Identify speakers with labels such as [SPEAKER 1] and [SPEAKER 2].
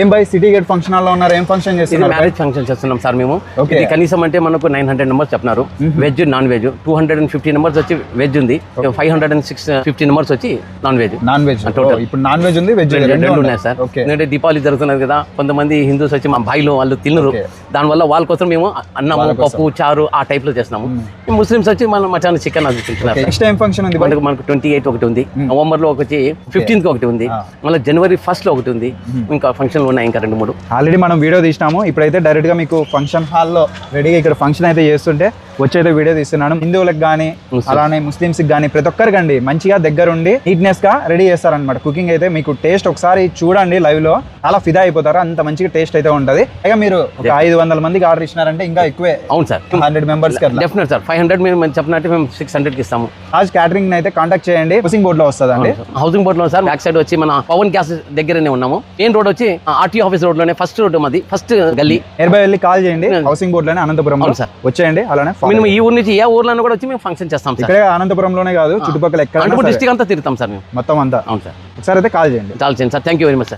[SPEAKER 1] ఏం by city gate function hall లో ఉన్నారు, ఏం ఫంక్షన్ చేస్తున్నారు?
[SPEAKER 2] మ్యారేజ్ ఫంక్షన్ చేస్తున్నాం సార్ మేము. ఇది కనీసం అంటే మనకు 900 నెంబర్స్ చెప్తున్నారు, వెజ్ నాన్ వెజ్. 250 నెంబర్స్ వచ్చి వెజ్ ఉంది, 550 నెంబర్స్ వచ్చి నాన్ వెజ్.
[SPEAKER 1] టోటల్ ఇప్పుడు నాన్ వెజ్ ఉంది, వెజ్
[SPEAKER 2] రెండు ఉన్నాయి సార్. ఎందుకంటే దీపావళి జరుగుతున్నది కదా, కొంతమంది హిందూస్ వచ్చి మా భాయిలు వాళ్ళు తినరు, దానివల్ల వాళ్ళ కోసం మేము అన్నము పప్పు చారు ఆ టైప్ లో చేస్తున్నాము. ముస్లిమ్స్ వచ్చి మన మచాన్ చికెన్ అది తింటున్నారు.
[SPEAKER 1] నెక్స్ట్ టైం ఫంక్షన్ ఉంది
[SPEAKER 2] మనకు 28 ఒకటి ఉంది, నవంబర్ లో ఒకటి 15th ఒకటి ఉంది, మళ్ళీ జనవరి 1st లో ఒకటి ఉంది. ఇంకా ఫంక్షన్ ఉన్నాయి ఇంకా 2-3.
[SPEAKER 1] ఆల్రెడీ మనం వీడియో తీసినాము. ఇప్పుడైతే డైరెక్ట్ గా మీకు ఫంక్షన్ హాల్లో రెడీగా ఇక్కడ ఫంక్షన్ అయితే చేస్తుంటే వచ్చేదో వీడియో తీస్తున్నాను. హిందువులకు కానీ అలానే ముస్లిమ్స్ కానీ ప్రతి ఒక్కరికి అండి మంచిగా దగ్గరుండి నీట్నెస్ గా రెడీ చేస్తారనమాట. కుకింగ్ అయితే మీకు టేస్ట్ ఒకసారి చూడండి లైవ్ లో, చాలా ఫిదా అయిపోతారు, అంత మంచిగా టేస్ట్ అయితే ఉంటది. ఇక మీరు ఒక 500 మందికి ఆర్డర్ ఇచ్చినారంటే ఇంకా ఎక్కువే.
[SPEAKER 2] అవును సార్,
[SPEAKER 1] 100 మెంబర్స్
[SPEAKER 2] డెఫినెట్ సార్. 500 మేము చెప్పినట్టు మేము 600 కి ఇస్తాము.
[SPEAKER 1] రాజ్ క్యాటరింగ్ అయితే కాంటాక్ట్ చేయండి. హౌసింగ్ బోర్డ్ లో వస్తుందండి.
[SPEAKER 2] హౌసింగ్ బోర్డ్ లో సార్ బ్యాక్ సైడ్ వచ్చి మన పవన్ గ్యాస్ దగ్గరనే ఉన్నాము. మెయిన్ రోడ్ వచ్చి ఆర్టీ ఆఫీస్ రోడ్ లోనే ఫస్ట్ రోడ్, మాది ఫస్ట్ గల్లీ.
[SPEAKER 1] నియర్ బై వెళ్ళి కాల్ చేయండి. హౌసింగ్ బోర్డ్ లోనే అనంతపురం సార్ వచ్చేయండి. అలానే
[SPEAKER 2] మేము ఈ ఊరు నుంచి ఏ ఊర్లో కూడా వచ్చి మేము ఫంక్షన్ చేస్తాం సార్.
[SPEAKER 1] ఇక్కడ అనంతపురంలోనే కాదు, చుట్టుపక్కల ఎక్కడ
[SPEAKER 2] డిస్ట్రిక్ట్ అంతా తిరుగుతాం సార్ మేము
[SPEAKER 1] మొత్తం అంతా.
[SPEAKER 2] అవును సార్,
[SPEAKER 1] ఒకసారి అయితే కాల్ చేయండి.
[SPEAKER 2] చాలా చేయండి sir. Thank you very much sir.